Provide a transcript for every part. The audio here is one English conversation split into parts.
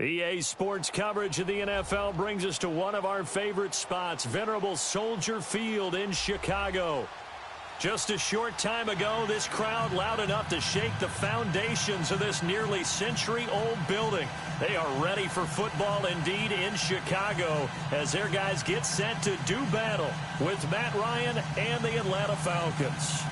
EA Sports coverage of the NFL brings us to one of our favorite spots, venerable Soldier Field in Chicago. Just a short time ago, this crowd loud enough to shake the foundations of this nearly century-old building. They are ready for football indeed in Chicago as their guys get set to do battle with Matt Ryan and the Atlanta Falcons.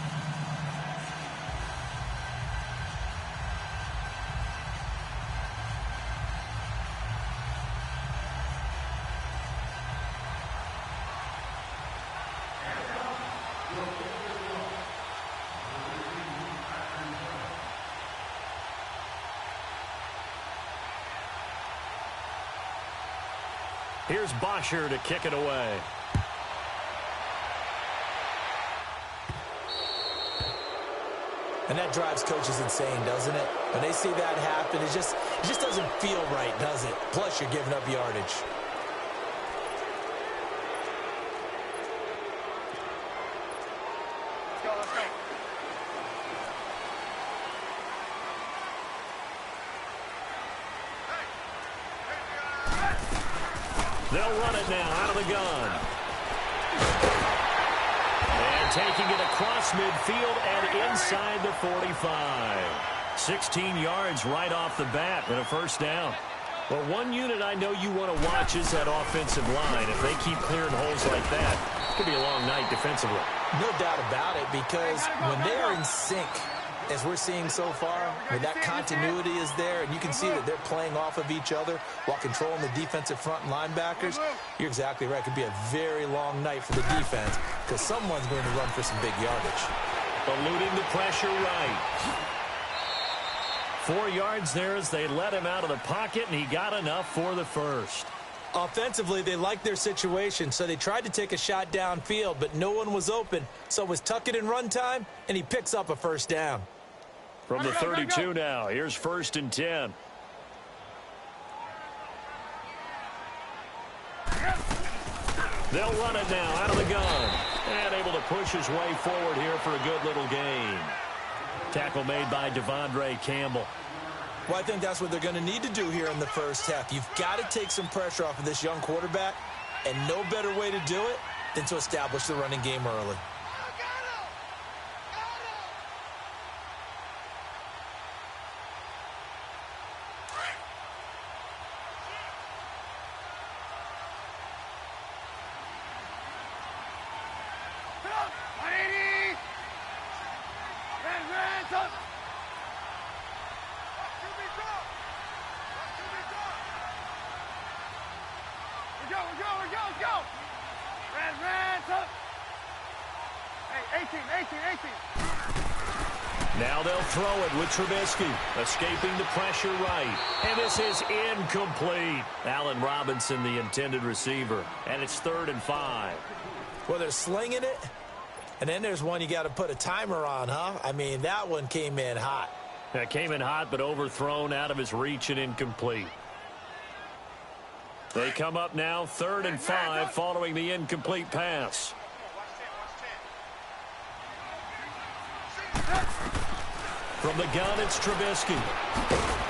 Here's Bosher to kick it away. And that drives coaches insane, doesn't it? When they see that happen, it just doesn't feel right, does it? Plus, you're giving up yardage. They'll run it now out of the gun. And taking it across midfield and inside the 45. 16 yards right off the bat and a first down. Well, one unit I know you want to watch is that offensive line. If they keep clearing holes like that, it could be a long night defensively. No doubt about it, because when they are in sync, as we're seeing so far, when that continuity is there, and you can see that they're playing off of each other while controlling the defensive front and linebackers, you're exactly right. It could be a very long night for the defense because someone's going to run for some big yardage. Eluding the pressure right. 4 yards there as they let him out of the pocket, and he got enough for the first. Offensively, they liked their situation, so they tried to take a shot downfield, but no one was open. So it was tuck it and run time, and he picks up a first down. From the 32 now, here's 1st and 10. They'll run it now out of the gun. And able to push his way forward here for a good little gain. Tackle made by Devondre Campbell. Well, I think that's what they're going to need to do here in the first half. You've got to take some pressure off of this young quarterback, and no better way to do it than to establish the running game early. Now they'll throw it with Trubisky, escaping the pressure right. And this is incomplete. Allen Robinson, the intended receiver. And it's 3rd and 5. Well, they're slinging it. And then there's one you got to put a timer on, huh? I mean, that one came in hot. That came in hot, but overthrown out of his reach and incomplete. They come up now 3rd and 5 following the incomplete pass. From the gun, it's Trubisky.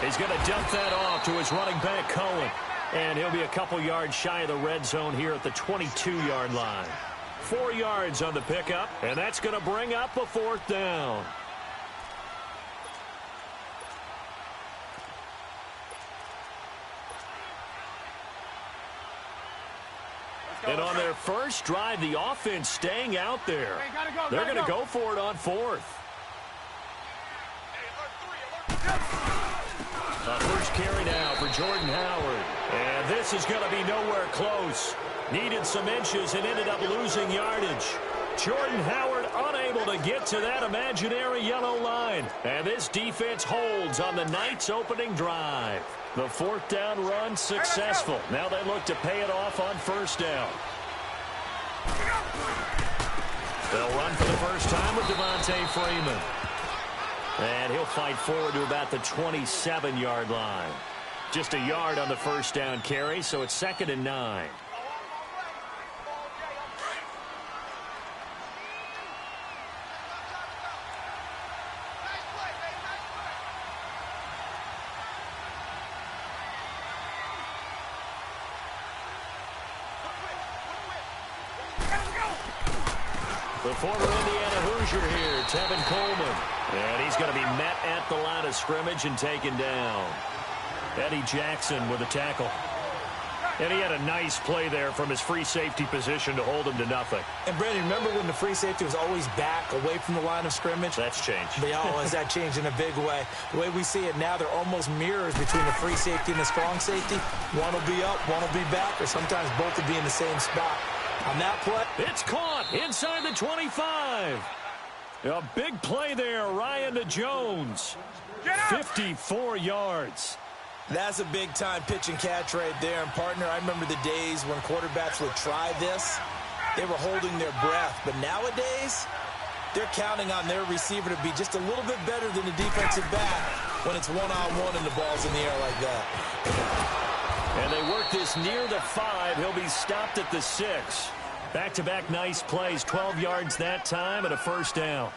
He's going to dump that off to his running back, Cohen. And he'll be a couple yards shy of the red zone here at the 22-yard line. 4 yards on the pickup, and that's going to bring up a 4th down. And on their first drive, the offense staying out there. They're going to go for it on 4th. The first carry now for Jordan Howard. And this is going to be nowhere close. Needed some inches and ended up losing yardage. Jordan Howard unable to get to that imaginary yellow line. And this defense holds on the night's opening drive. The 4th down run successful. Now they look to pay it off on 1st down. They'll run for the first time with Devontae Freeman. And he'll fight forward to about the 27-yard line. Just a yard on the first down carry, so it's 2nd and 9. The former Indiana Hoosier here, Tevin Coleman. And he's going to be met at the line of scrimmage and taken down. Eddie Jackson with a tackle. And he had a nice play there from his free safety position to hold him to nothing. And, Brandon, remember when the free safety was always back away from the line of scrimmage? That's changed. Has that changed in a big way? The way we see it now, they're almost mirrors between the free safety and the strong safety. One will be up, one will be back, or sometimes both will be in the same spot. On that play, it's caught inside the 25. A big play there, Ryan to Jones. 54 yards. That's a big-time pitch and catch right there. And, partner, I remember the days when quarterbacks would try this. They were holding their breath. But nowadays, they're counting on their receiver to be just a little bit better than the defensive back when it's one-on-one and the ball's in the air like that. And they work this near the 5. He'll be stopped at the 6. Back-to-back nice plays. 12 yards that time and a first down.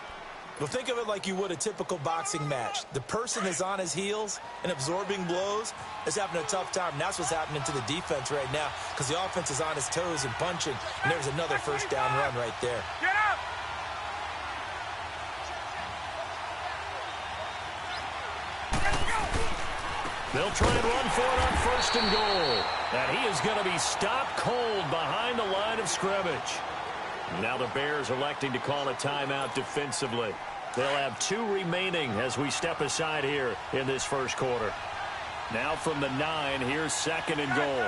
Well, think of it like you would a typical boxing match. The person is on his heels and absorbing blows is having a tough time. And that's what's happening to the defense right now because the offense is on his toes and punching. And there's another first down run right there. Get up! They'll try and run for it on first and goal. And he is going to be stopped cold behind the line of scrimmage. Now the Bears electing to call a timeout defensively. They'll have 2 remaining as we step aside here in this first quarter. Now from the 9, here's second and goal.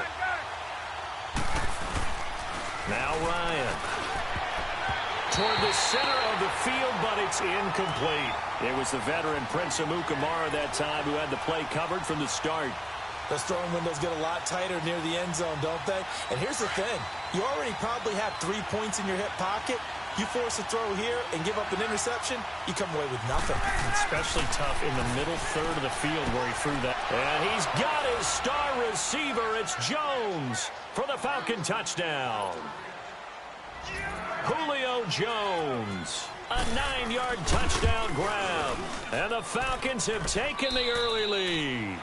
Now Ryan. Toward the center of the field, but it's incomplete. It was the veteran Prince Amukamara that time who had the play covered from the start. Those throwing windows get a lot tighter near the end zone, don't they? And here's the thing. You already probably have 3 points in your hip pocket. You force a throw here and give up an interception, you come away with nothing. Especially tough in the middle third of the field where he threw that. And he's got his star receiver. It's Jones for the Falcon touchdown. Julio Jones. A 9-yard touchdown grab. And the Falcons have taken the early lead.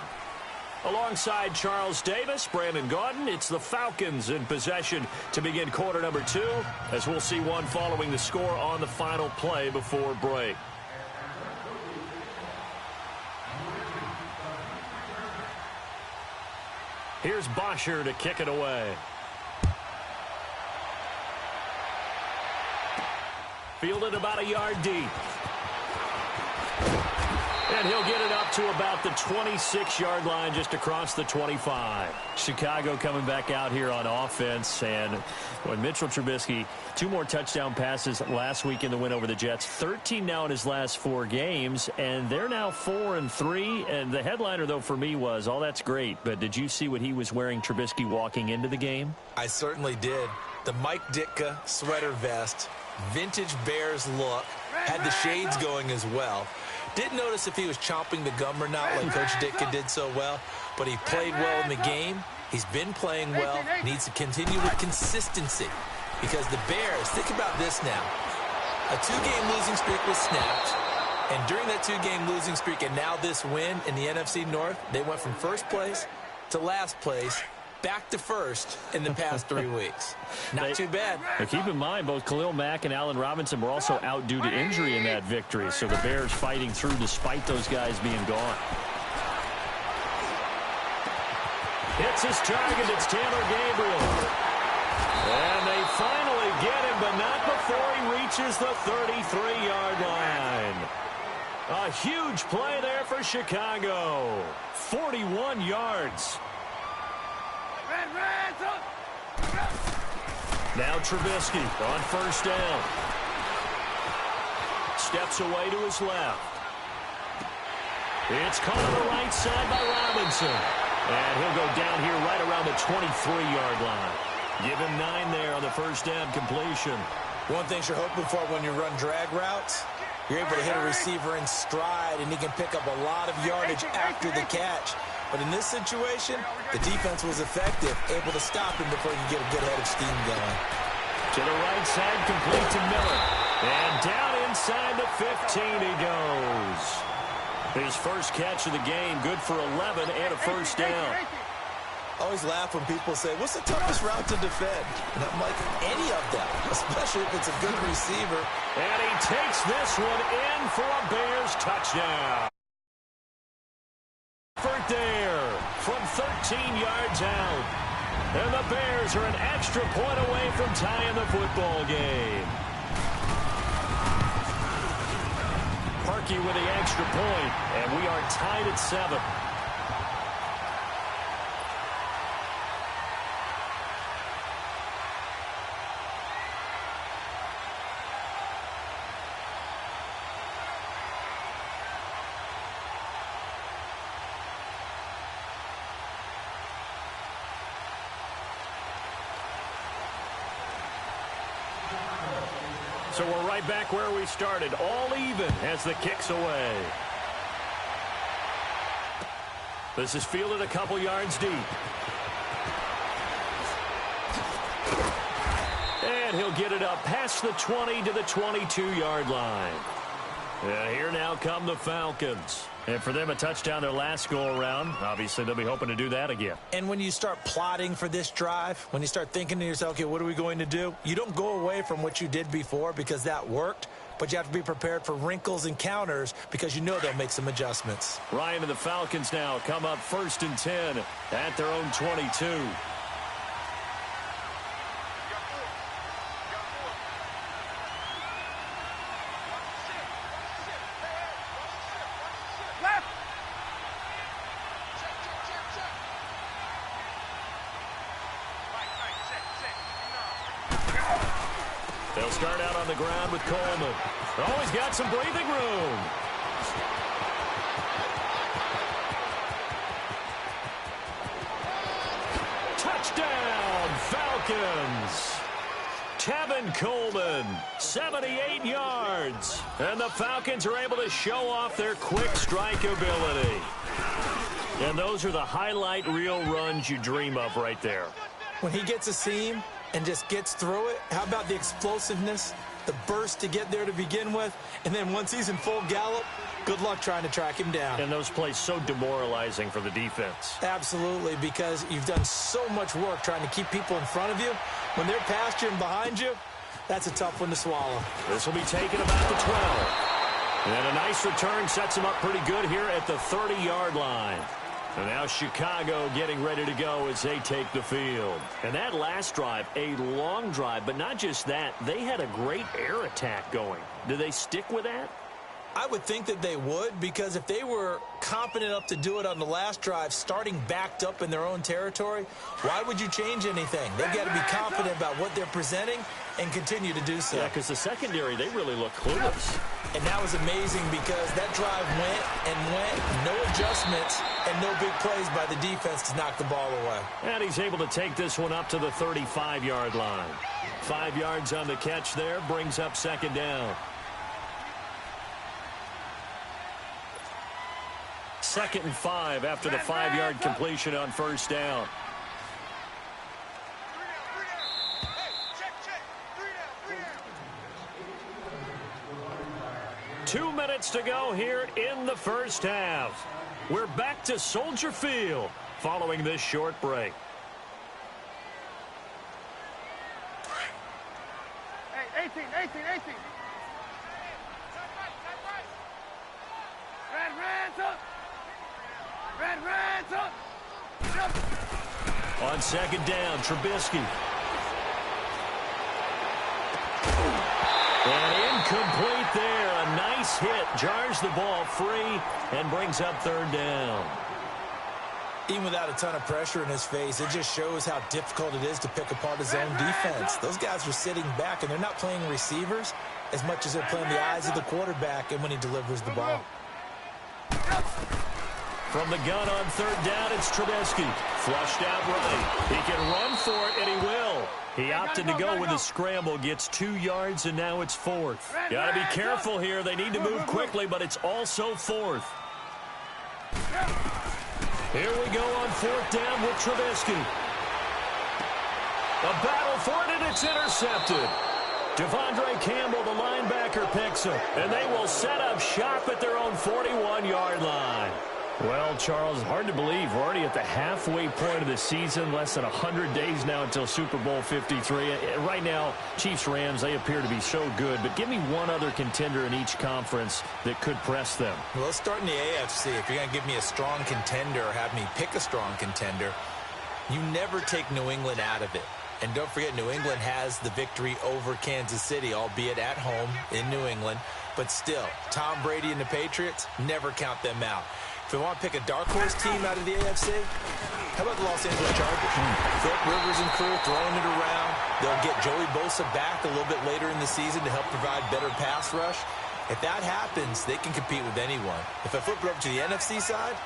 Alongside Charles Davis, Brandon Gaudin, it's the Falcons in possession to begin quarter number 2, as we'll see one following the score on the final play before break. Here's Bosher to kick it away. Fielded about a yard deep. And he'll get it up to about the 26-yard line just across the 25. Chicago coming back out here on offense. And when Mitchell Trubisky, 2 more touchdown passes last week in the win over the Jets. 13 now in his last 4 games. And they're now 4-3. And the headliner, though, for me was, oh, that's great. But did you see what he was wearing, Trubisky, walking into the game? I certainly did. The Mike Ditka sweater vest, vintage Bears look, had the shades going as well. Didn't notice if he was chomping the gum or not like Coach Ditka did so well, but he played well in the game. He's been playing well. Needs to continue with consistency because the Bears, think about this now. A 2-game losing streak was snapped, and during that 2-game losing streak and now this win in the NFC North, they went from first place to last place, back to first in the past 3 weeks. Not too bad. But keep in mind, both Khalil Mack and Allen Robinson were also out due to injury in that victory. So the Bears fighting through despite those guys being gone. Hits his target. It's Taylor Gabriel. And they finally get him, but not before he reaches the 33-yard line. A huge play there for Chicago. 41 yards. Now Trubisky on first down. Steps away to his left. It's caught on the right side by Robinson. And he'll go down here right around the 23-yard line. Give him 9 there on the first down completion. One thing you're hoping for when you run drag routes, you're able to hit a receiver in stride, and he can pick up a lot of yardage after the catch. But in this situation, the defense was effective, able to stop him before he could get a good head of steam going. To the right side, complete to Miller. And down inside the 15 he goes. His first catch of the game, good for 11 and a first down. I always laugh when people say, what's the toughest route to defend? And I'm like, any of them, especially if it's a good receiver. And he takes this one in for a Bears touchdown. There from 13 yards out. And the Bears are an extra point away from tying the football game. Parkey with the extra point, and we are tied at 7. So we're right back where we started, all even as the kick's away. This is fielded a couple yards deep. And he'll get it up past the 20 to the 22-yard line. And here now come the Falcons. And for them, a touchdown their last go-around. Obviously, they'll be hoping to do that again. And when you start plotting for this drive, when you start thinking to yourself, okay, what are we going to do? You don't go away from what you did before because that worked, but you have to be prepared for wrinkles and counters because you know they'll make some adjustments. Ryan and the Falcons now come up 1st and 10 at their own 22. They'll start out on the ground with Coleman. Oh, he's got some breathing room. Touchdown, Falcons. Tevin Coleman, 78 yards. And the Falcons are able to show off their quick strike ability. And those are the highlight reel runs you dream of right there. When he gets a seam and just gets through it, how about the explosiveness, the burst to get there to begin with, and then once he's in full gallop, good luck trying to track him down. And those plays so demoralizing for the defense. Absolutely, because you've done so much work trying to keep people in front of you. When they're past you and behind you, that's a tough one to swallow. This will be taken about the 12. And a nice return sets him up pretty good here at the 30-yard line. And now Chicago getting ready to go as they take the field. And that last drive, a long drive, but not just that. They had a great air attack going. Do they stick with that? I would think that they would, because if they were confident enough to do it on the last drive, starting backed up in their own territory, why would you change anything? They've got to be confident about what they're presenting and continue to do so. Yeah, because the secondary, they really look clueless. And that was amazing because that drive went and went, no adjustments, and no big plays by the defense to knock the ball away. And he's able to take this one up to the 35-yard line. 5 yards on the catch there, brings up 2nd down. 2nd and 5 after the 5-yard completion on 1st down. Two minutes to go here in the first half. We're back to Soldier Field following this short break. Hey, 18. Red up. On 2nd down, Trubisky. And incomplete there. A nice hit. Jars the ball free and brings up 3rd down. Even without a ton of pressure in his face, it just shows how difficult it is to pick apart his own defense. Those guys are sitting back, and they're not playing receivers as much as they're playing the eyes of the quarterback and when he delivers the ball. From the gun on 3rd down, it's Trubisky. Flushed out right. He can run for it, and he will. He opted to go with a scramble, gets 2 yards, and now it's 4th. Got to be careful here. They need to move quickly, but it's also 4th. Here we go on 4th down with Trubisky. A battle for it, and it's intercepted. Devondre Campbell, the linebacker, picks him, and they will set up shop at their own 41-yard line. Well, Charles, hard to believe we're already at the halfway point of the season, less than 100 days now until Super Bowl 53. Right now, Chiefs-Rams, they appear to be so good, but give me one other contender in each conference that could press them. Well, let's start in the AFC. If you're going to give me a strong contender or have me pick a strong contender, you never take New England out of it. And don't forget, New England has the victory over Kansas City, albeit at home in New England. But still, Tom Brady and the Patriots, never count them out. If we want to pick a dark horse team out of the AFC, how about the Los Angeles Chargers? Philip Rivers and crew throwing it around. They'll get Joey Bosa back a little bit later in the season to help provide better pass rush. If that happens, they can compete with anyone. If I flip it over to the NFC side,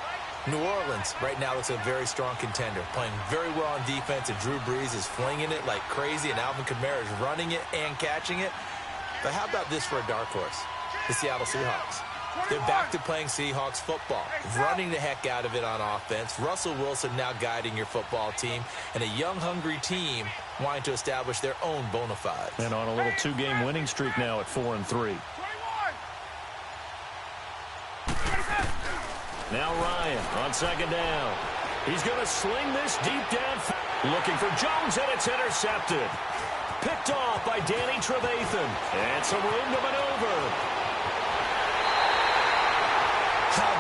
New Orleans right now looks a very strong contender, playing very well on defense, and Drew Brees is flinging it like crazy, and Alvin Kamara is running it and catching it. But how about this for a dark horse? The Seattle Seahawks. They're back to playing Seahawks football, running the heck out of it on offense. Russell Wilson now guiding your football team, and a young, hungry team wanting to establish their own bona fides. And on a little two-game winning streak now at 4-3. Now Ryan on second down. He's going to sling this deep down. Looking for Jones, and it's intercepted. Picked off by Danny Trevathan. And some room to maneuver.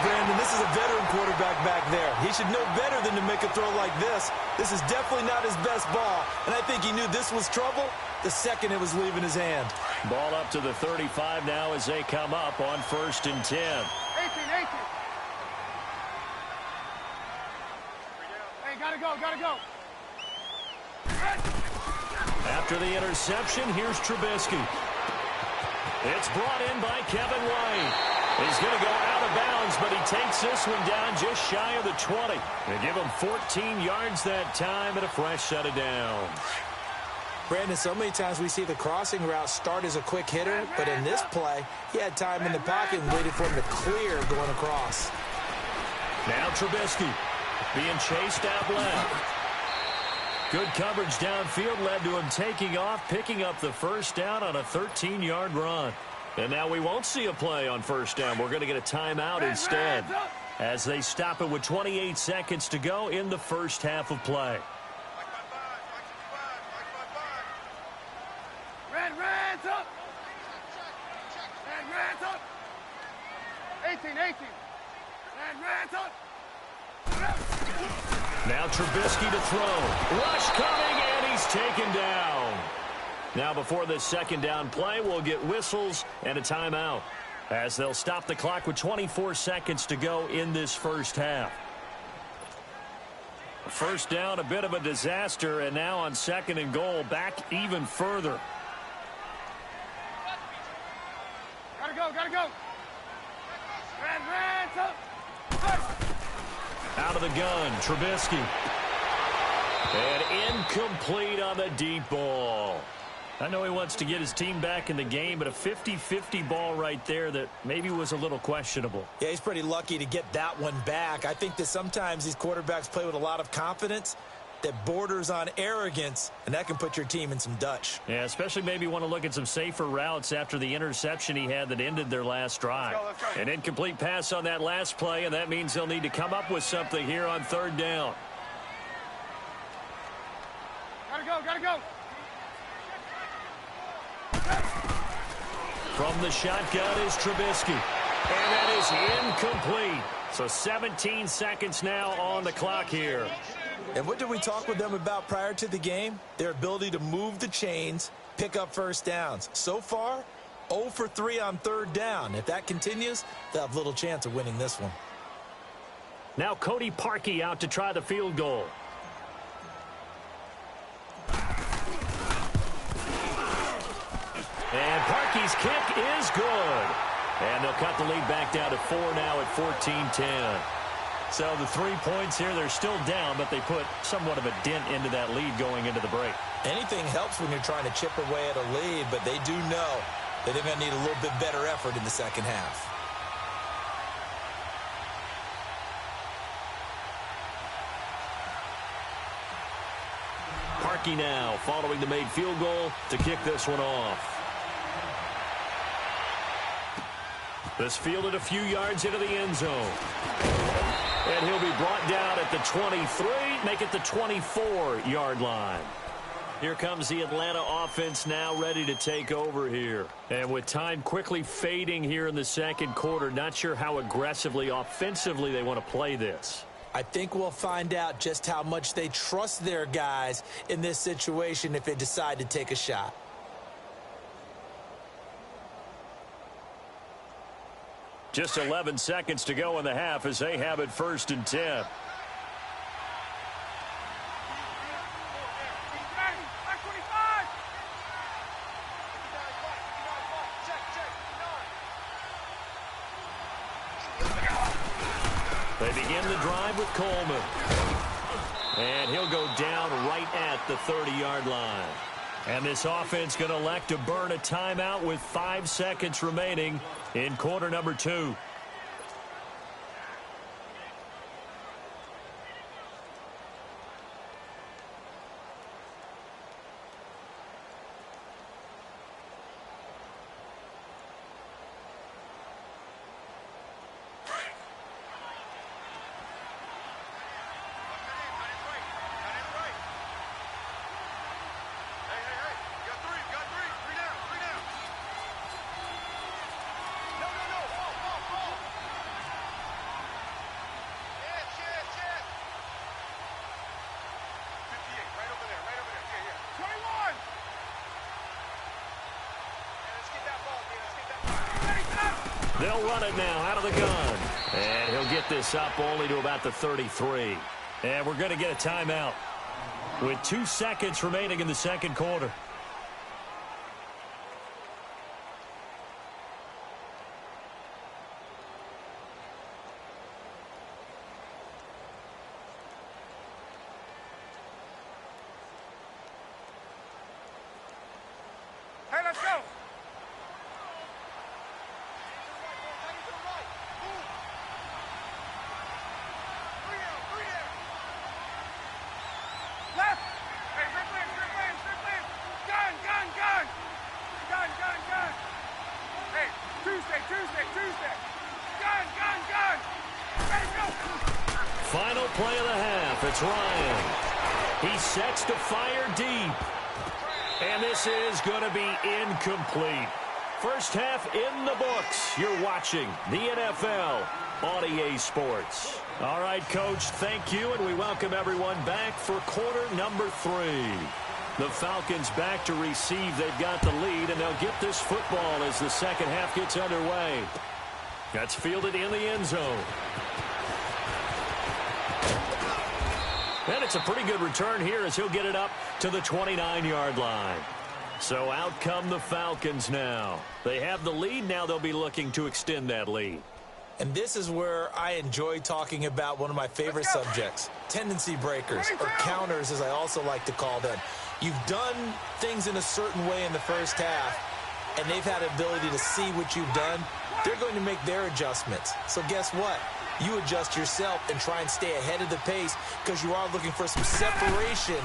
Brandon, this is a veteran quarterback back there. He should know better than to make a throw like this. This is definitely not his best ball, and I think he knew this was trouble the second it was leaving his hand. Ball up to the 35 now as they come up on 1st and 10. 18. Hey, gotta go. After the interception, here's Trubisky. It's brought in by Kevin White. He's going to go out of bounds, but he takes this one down just shy of the 20. They give him 14 yards that time and a fresh set of downs. Brandon, so many times we see the crossing route start as a quick hitter, but in this play, he had time in the pocket and waited for him to clear going across. Now Trubisky being chased out left. Good coverage downfield led to him taking off, picking up the first down on a 13-yard run. And now we won't see a play on first down. We're going to get a timeout instead as they stop it with 28 seconds to go in the first half of play. Red's up. 18. Red's up. Now Trubisky to throw. Rush coming, and he's taken down. Now before this second down play, we'll get whistles and a timeout as they'll stop the clock with 24 seconds to go in this first half. First down, a bit of a disaster, and now on 2nd and goal, back even further. Gotta go. Red's up. Out of the gun, Trubisky. And incomplete on the deep ball. I know he wants to get his team back in the game, but a 50-50 ball right there that maybe was a little questionable. Yeah, he's pretty lucky to get that one back. I think that sometimes these quarterbacks play with a lot of confidence that borders on arrogance, and that can put your team in some Dutch. Yeah, especially maybe want to look at some safer routes after the interception he had that ended their last drive. Let's go. An incomplete pass on that last play, and that means they'll need to come up with something here on 3rd down. Gotta go. From the shotgun is Trubisky. And that is incomplete. So 17 seconds now on the clock here. And what did we talk with them about prior to the game? Their ability to move the chains, pick up first downs. So far, 0 for 3 on 3rd down. If that continues, they'll have little chance of winning this one. Now Cody Parkey out to try the field goal. And Parkey's kick is good. And they'll cut the lead back down to 4 now at 14-10. So the 3 points here, they're still down, but they put somewhat of a dent into that lead going into the break. Anything helps when you're trying to chip away at a lead, but they do know that they're going to need a little bit better effort in the second half. Parkey now following the made field goal to kick this one off. This fielded a few yards into the end zone. And he'll be brought down at the 23, make it the 24-yard line. Here comes the Atlanta offense now ready to take over here. And with time quickly fading here in the second quarter, not sure how aggressively, offensively they want to play this. I think we'll find out just how much they trust their guys in this situation if they decide to take a shot. Just 11 seconds to go in the half as they have it 1st and 10. They begin the drive with Coleman. And he'll go down right at the 30-yard line. And this offense going to elect to burn a timeout with 5 seconds remaining in quarter number 2. They'll run it now out of the gun. And he'll get this up only to about the 33. And we're going to get a timeout with 2 seconds remaining in the second quarter. Hey, let's go. Left. Hey, Strickland. Gun. Hey, Tuesday. Gun. Ready, go. Final play of the half. It's Ryan. He sets to fire deep. And this is going to be incomplete. First half in the books. You're watching the NFL on EA Sports. All right, Coach, thank you, and we welcome everyone back for quarter number 3. The Falcons back to receive. They've got the lead, and they'll get this football as the second half gets underway. That's fielded in the end zone. And it's a pretty good return here as he'll get it up to the 29-yard line. So out come the Falcons now. They have the lead. Now they'll be looking to extend that lead. And this is where I enjoy talking about one of my favorite subjects, tendency breakers, or counters as I also like to call them. You've done things in a certain way in the first half, and they've had the ability to see what you've done. They're going to make their adjustments. So guess what? You adjust yourself and try and stay ahead of the pace because you are looking for some separation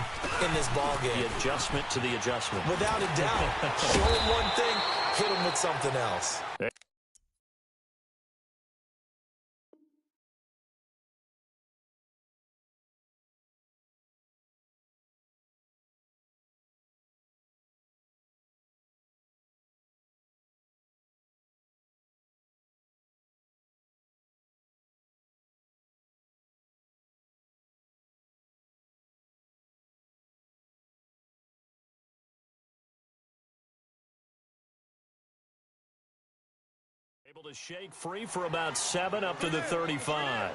in this ball game. The adjustment to the adjustment. Without a doubt. Show them one thing, hit them with something else. Able to shake free for about 7 up to the 35.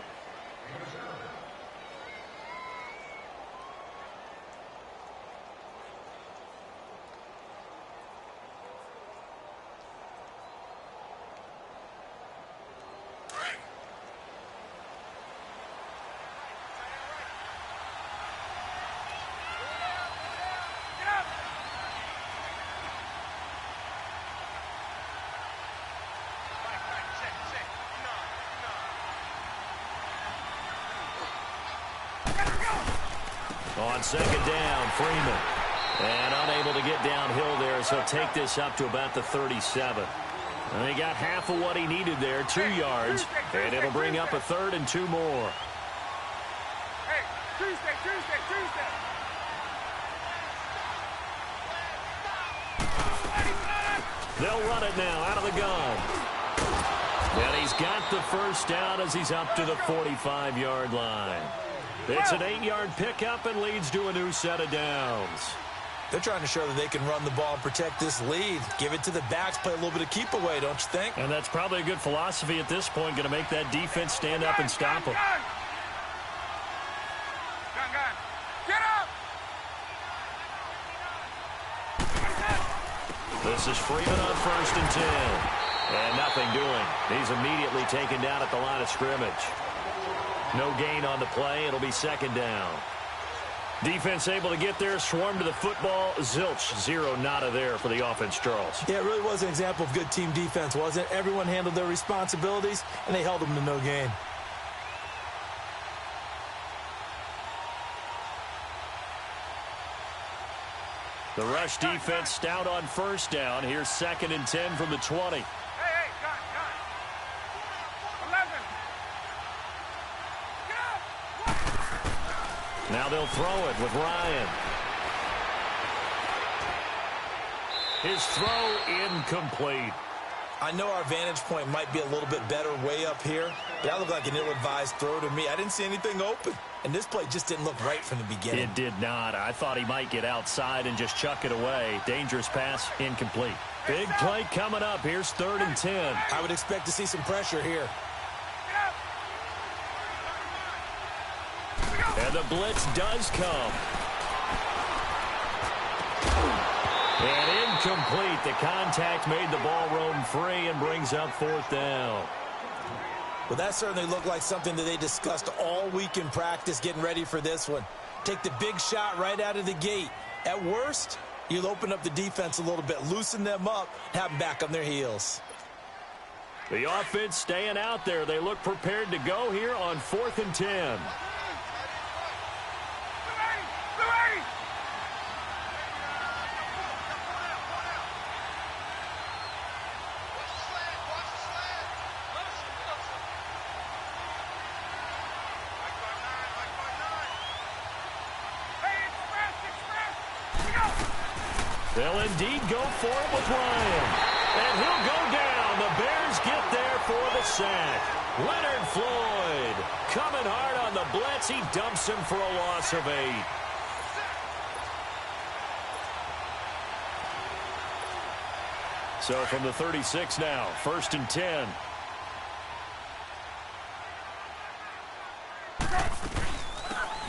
On second down, Freeman. And unable to get downhill there, so he'll take this up to about the 37. And he got half of what he needed there, 2 yards. And it'll bring up a 3rd and 2 more. Tuesday, Tuesday, Tuesday. They'll run it now out of the gun. And he's got the first down as he's up to the 45-yard line. It's an 8-yard pickup and leads to a new set of downs. They're trying to show that they can run the ball and protect this lead. Give it to the backs, play a little bit of keep away, don't you think? And that's probably a good philosophy at this point, going to make that defense stand up and stop them. Gun. Get up! This is Freeman on 1st and 10. And nothing doing. He's immediately taken down at the line of scrimmage. No gain on the play. It'll be 2nd down. Defense able to get there, swarm to the football. Zilch, 0 nada there for the offense, Charles. Yeah, it really was an example of good team defense, wasn't it? Everyone handled their responsibilities, and they held them to no gain. The rush defense stout on 1st down. Here's 2nd and 10 from the 20. Hey, gun. 11. Get up! Now they'll throw it with Ryan. His throw incomplete. I know our vantage point might be a little bit better way up here, but that looked like an ill-advised throw to me. I didn't see anything open, and this play just didn't look right from the beginning. It did not. I thought he might get outside and just chuck it away. Dangerous pass, incomplete. Big play coming up. Here's 3rd and 10. I would expect to see some pressure here. And the blitz does come. And incomplete. The contact made the ball roam free and brings up 4th down. Well, that certainly looked like something that they discussed all week in practice getting ready for this one. Take the big shot right out of the gate. At worst, you'll open up the defense a little bit, loosen them up, have them back on their heels. The offense staying out there. They look prepared to go here on 4th and 10. They'll indeed go for it with Ryan. And he'll go down. The Bears get there for the sack. Leonard Floyd coming hard on the blitz. He dumps him for a loss of 8. So from the 36 now, 1st and 10.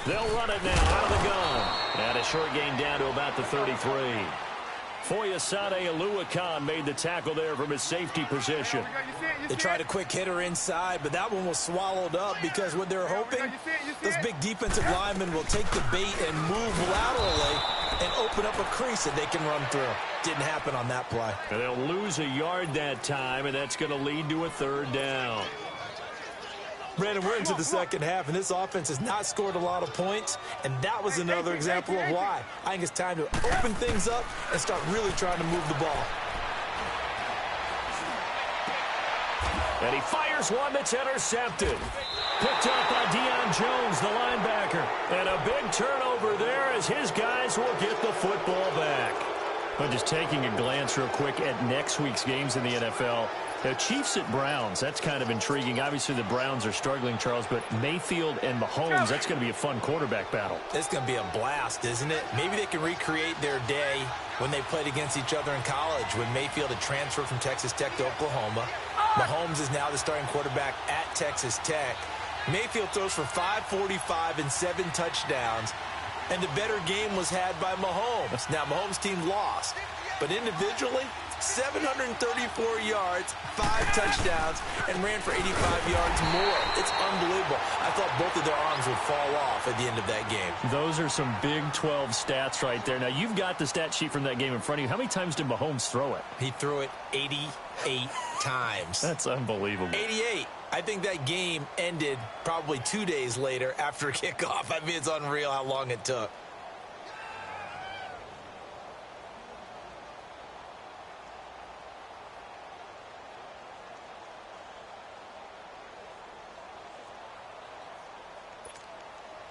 They'll run it now out of the gun. And a short gain down to about the 33. Foyesade Aluakan made the tackle there from his safety position. They tried a quick hitter inside, but that one was swallowed up because what they're hoping, those big defensive linemen will take the bait and move laterally and open up a crease that they can run through. Didn't happen on that play. And they'll lose a yard that time, and that's going to lead to a 3rd down. Brandon, we're into the second half, and this offense has not scored a lot of points, and that was another example of why. I think it's time to open things up and start really trying to move the ball. And he fires one that's intercepted. Picked up by Deion Jones, the linebacker. And a big turnover there as his guys will get the football back. But just taking a glance real quick at next week's games in the NFL. The Chiefs at Browns, that's kind of intriguing. Obviously, the Browns are struggling, Charles, but Mayfield and Mahomes, that's going to be a fun quarterback battle. It's going to be a blast, isn't it? Maybe they can recreate their day when they played against each other in college, when Mayfield had transferred from Texas Tech to Oklahoma. Mahomes is now the starting quarterback at Texas Tech. Mayfield throws for 545 and 7 touchdowns, and the better game was had by Mahomes. Now, Mahomes' team lost, but individually, 734 yards, 5 touchdowns, and ran for 85 yards more. It's unbelievable. I thought both of their arms would fall off at the end of that game. Those are some Big 12 stats right there. Now, you've got the stat sheet from that game in front of you. How many times did Mahomes throw it? He threw it 88 times. That's unbelievable. 88. I think that game ended probably 2 days later after kickoff. I mean, it's unreal how long it took.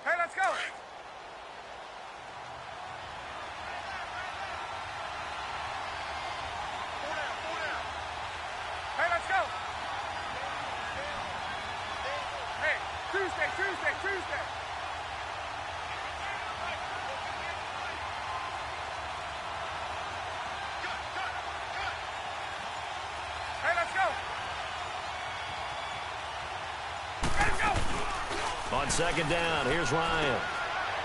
Hey, let's let's go. Hey, let's go. Hey, Tuesday. Hey, let's go. Let's go. On second down, here's Ryan.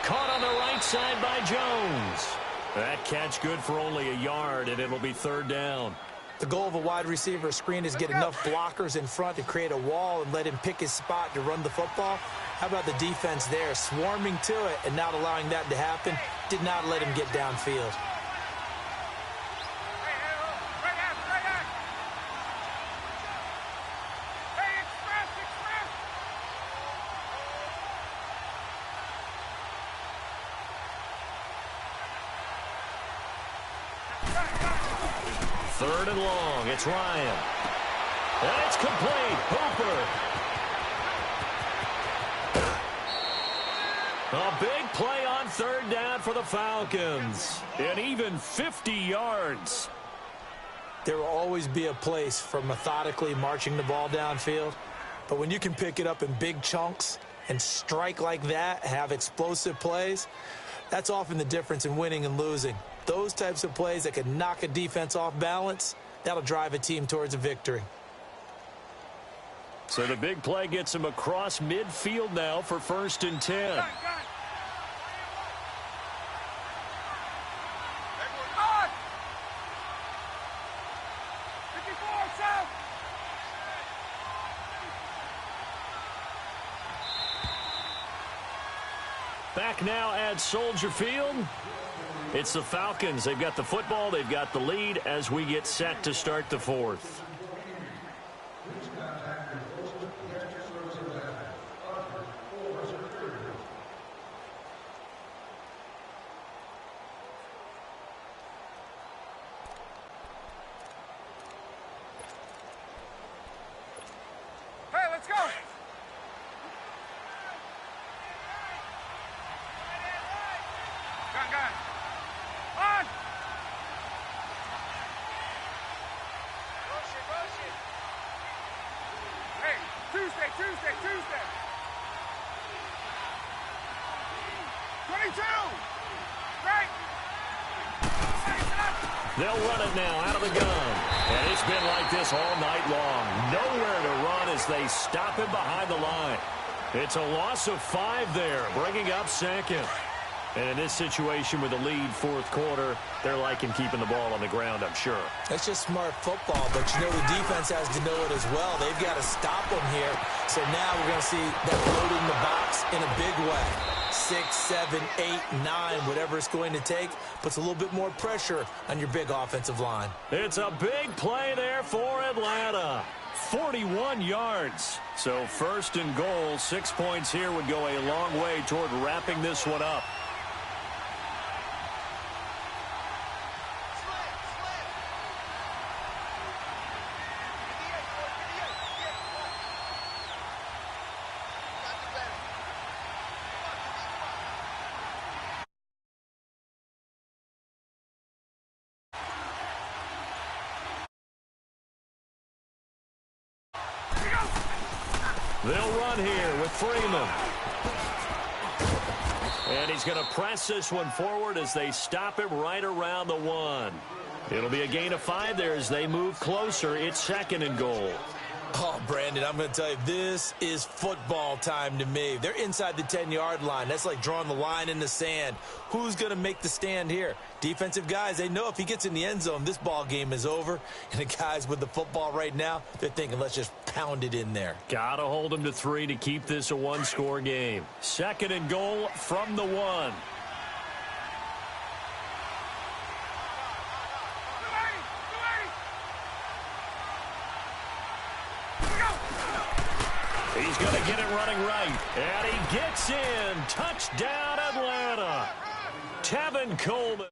Caught on the right side by Jones. That catch good for only a yard, and it'll be third down. The goal of a wide receiver screen is get enough blockers in front to create a wall and let him pick his spot to run the football. How about the defense there, swarming to it and not allowing that to happen? Did not let him get downfield. Third and long, it's Ryan. And it's complete. Hooper. A big play on third down for the Falcons. And even 50 yards. There will always be a place for methodically marching the ball downfield. But when you can pick it up in big chunks and strike like that, have explosive plays, that's often the difference in winning and losing. Those types of plays that can knock a defense off balance, that'll drive a team towards a victory. So the big play gets him across midfield now for 1st and 10. Back now at Soldier Field. It's the Falcons. They've got the football. They've got the lead as we get set to start the fourth. Hey, let's go. Gun. On! Hey, Tuesday. 22! Right! They'll run it now out of the gun. And it's been like this all night long. Nowhere to run as they stop him behind the line. It's a loss of 5 there, bringing up second. And in this situation with the lead fourth quarter, they're liking keeping the ball on the ground, I'm sure. That's just smart football, but you know the defense has to know it as well. They've got to stop them here. So now we're going to see that loading the box in a big way. 6, 7, 8, 9, whatever it's going to take, puts a little bit more pressure on your big offensive line. It's a big play there for Atlanta. 41 yards. So 1st and goal, 6 points here would go a long way toward wrapping this one up. They'll run here with Freeman. And he's going to press this one forward as they stop him right around the 1. It'll be a gain of 5 there as they move closer. It's 2nd and goal. Oh, Brandon, I'm going to tell you, this is football time to me. They're inside the 10-yard line. That's like drawing the line in the sand. Who's going to make the stand here? Defensive guys, they know if he gets in the end zone, this ball game is over. And the guys with the football right now, they're thinking, let's just pound it in there. Got to hold him to 3 to keep this a 1-score game. 2nd and goal from the 1. He's going to get it running right. And he gets in. Touchdown, Atlanta. Tevin Coleman.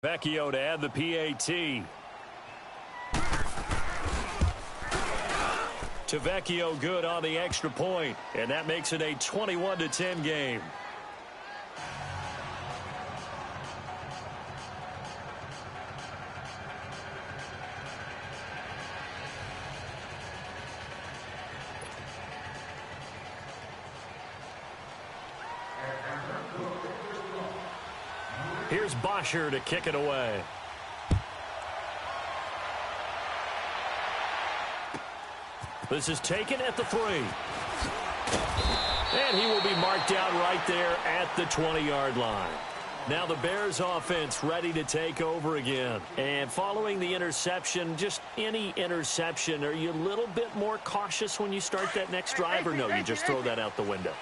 Vecchio to add the PAT. To Vecchio, good on the extra point, and that makes it a 21-10 game. Here's Bosher to kick it away. This is taken at the 3. And he will be marked down right there at the 20-yard line. Now the Bears offense ready to take over again. And following the interception, just any interception, are you a little bit more cautious when you start that next drive, or no, you just throw that out the window?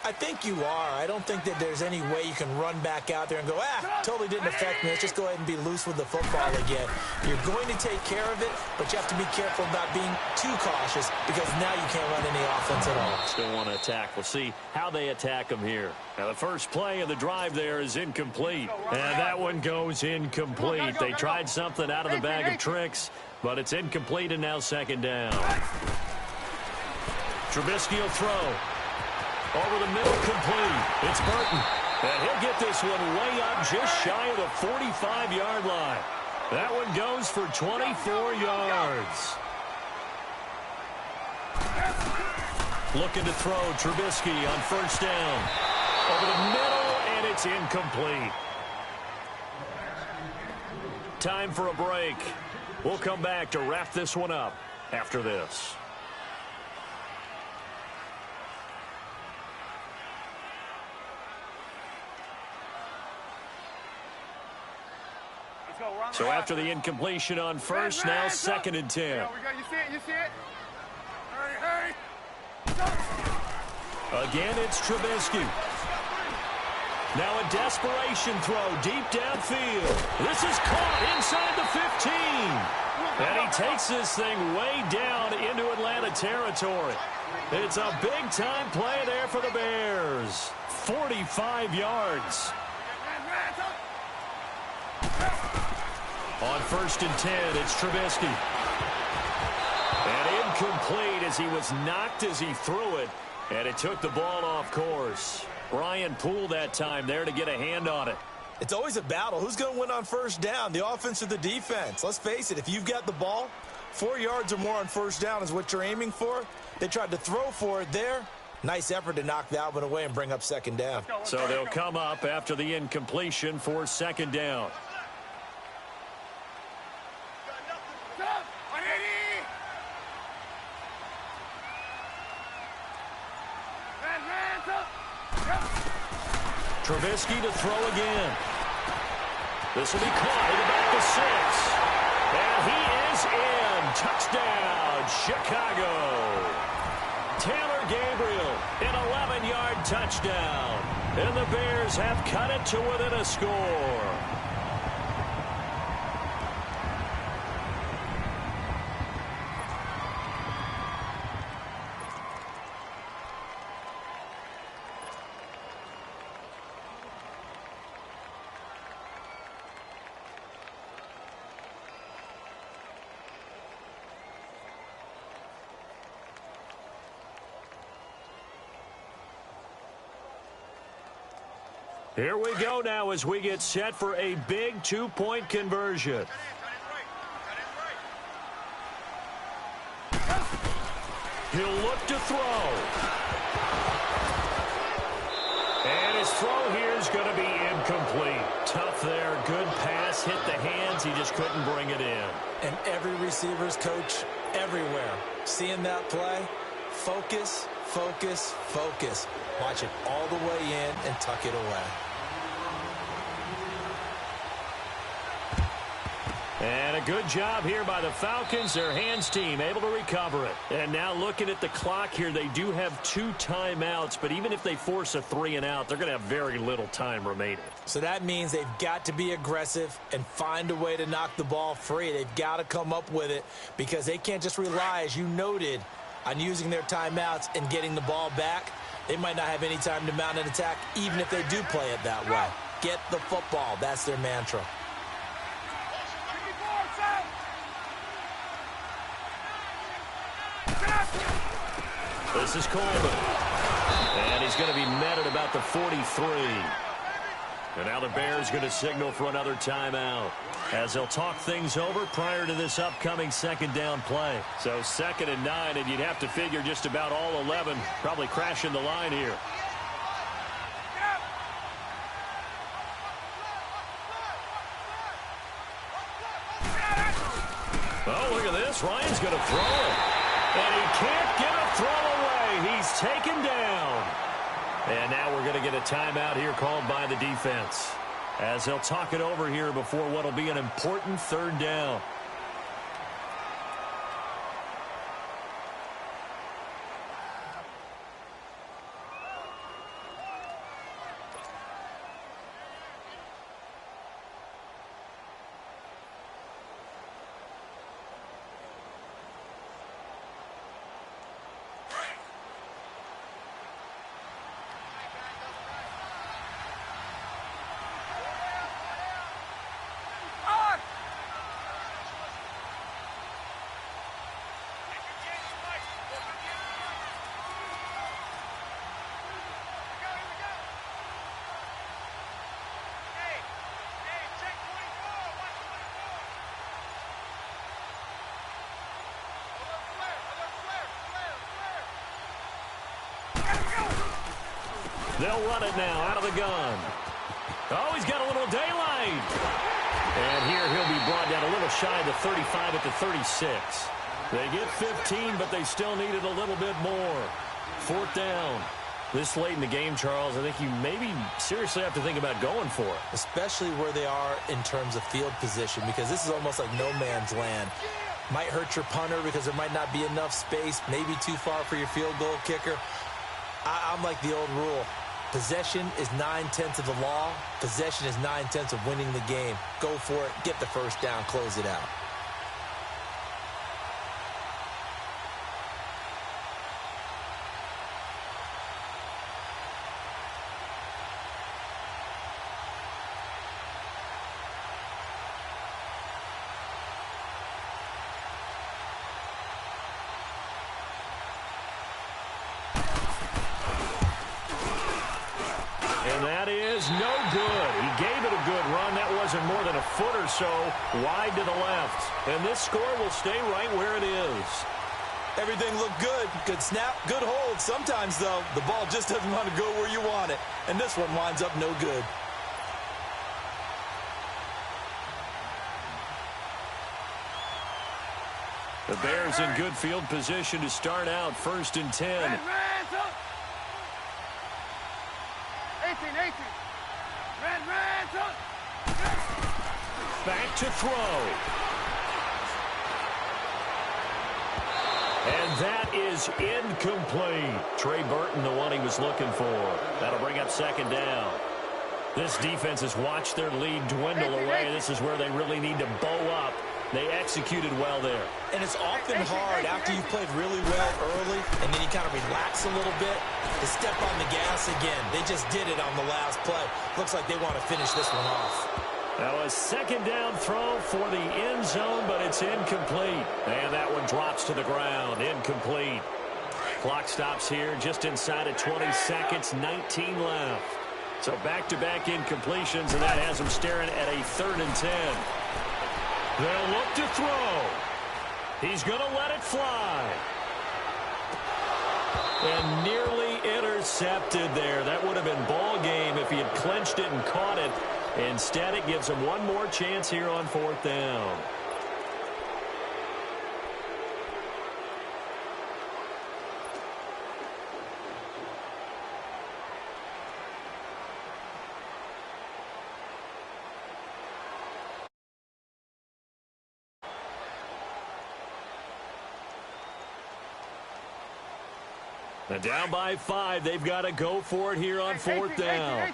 I think you are. I don't think that there's any way you can run back out there and go, totally didn't affect me. Let's just go ahead and be loose with the football again. You're going to take care of it, but you have to be careful about being too cautious because now you can't run any offense at all. Still want to attack. We'll see how they attack them here. Now, the first play of the drive there is incomplete. And that one goes incomplete. They tried something out of the bag of tricks, but it's incomplete and now second down. Trubisky will throw. Over the middle, complete. It's Burton. And he'll get this one way up just shy of the 45-yard line. That one goes for 24 yards. Looking to throw Trubisky on first down. Over the middle, and it's incomplete. Time for a break. We'll come back to wrap this one up after this. So after the incompletion on first, now second and 10. You see it? You see it? Hurry, hurry. Again, it's Trubisky. Now a desperation throw deep downfield. This is caught inside the 15. And he takes this thing way down into Atlanta territory. It's a big-time play there for the Bears. 45 yards. On first and 10, it's Trubisky. And incomplete as he was knocked as he threw it. And it took the ball off course. Brian Poole that time there to get a hand on it. It's always a battle. Who's going to win on first down, the offense or the defense? Let's face it, if you've got the ball, 4 yards or more on first down is what you're aiming for. They tried to throw for it there. Nice effort to knock that one away and bring up second down. So they'll come up after the incompletion for second down. Trubisky to throw again. This will be caught at about the 6. And he is in. Touchdown, Chicago. Taylor Gabriel, an 11-yard touchdown. And the Bears have cut it to within a score. Here we go now as we get set for a big two-point conversion. He'll look to throw. And his throw here is going to be incomplete. Tough there. Good pass. Hit the hands. He just couldn't bring it in. And every receiver's coach everywhere seeing that play, focus, focus, focus. Watch it all the way in and tuck it away. And a good job here by the Falcons. Their hands team able to recover it. And now looking at the clock here, they do have 2 timeouts, but even if they force a 3 and out, they're going to have very little time remaining. So that means they've got to be aggressive and find a way to knock the ball free. They've got to come up with it because they can't just rely, as you noted, on using their timeouts and getting the ball back. They might not have any time to mount an attack, even if they do play it that way. Get the football. That's their mantra. This is Coleman. And he's going to be met at about the 43. And now the Bears going to signal for another timeout as they'll talk things over prior to this upcoming second down play. So 2nd and 9, and you'd have to figure just about all 11 probably crashing the line here. Oh, look at this. Ryan's going to throw it. And he can't get a throw away. He's taken down. And now we're going to get a timeout here called by the defense as they'll talk it over here before what will be an important 3rd down. They'll run it now out of the gun. Oh, he's got a little daylight. And here he'll be brought down a little shy of the 35 at the 36. They get 15, but they still needed a little bit more. 4th down. This late in the game, Charles, I think you maybe seriously have to think about going for it. Especially where they are in terms of field position, because this is almost like no man's land. Might hurt your punter because there might not be enough space, maybe too far for your field goal kicker. I'm like the old rule. Possession is 9/10 of the law. Possession is 9/10 of winning the game. Go for it. Get the 1st down. Close it out. No good. He gave it a good run. That wasn't more than a foot or so wide to the left. And this score will stay right where it is. Everything looked good. Good snap, good hold. Sometimes, though, the ball just doesn't want to go where you want it. And this one winds up no good. The Bears in good field position to start out 1st and 10. 18. Back to throw. And that is incomplete. Trey Burton, the one he was looking for. That'll bring up 2nd down. This defense has watched their lead dwindle away. This is where they really need to bow up. They executed well there. And it's often hard after you've played really well early and then you kind of relax a little bit to step on the gas again. They just did it on the last play. Looks like they want to finish this one off. Now a 2nd down throw for the end zone, but it's incomplete. And that one drops to the ground. Incomplete. Clock stops here just inside of 20 seconds. 19 left. So back-to-back incompletions, and that has them staring at a 3rd and 10. They'll look to throw. He's going to let it fly. And nearly intercepted there. That would have been ball game if he had clinched it and caught it. Instead, it gives him one more chance here on 4th down. And down by 5, they've got to go for it here on 4th down.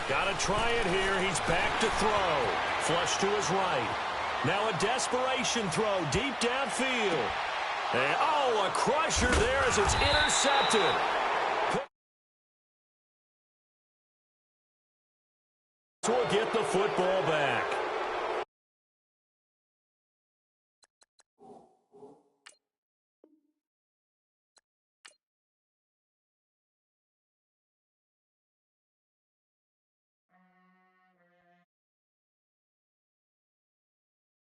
Got to try it here. He's back to throw. Flush to his right. Now a desperation throw deep downfield. And, oh, a crusher there as it's intercepted. Will get the football back.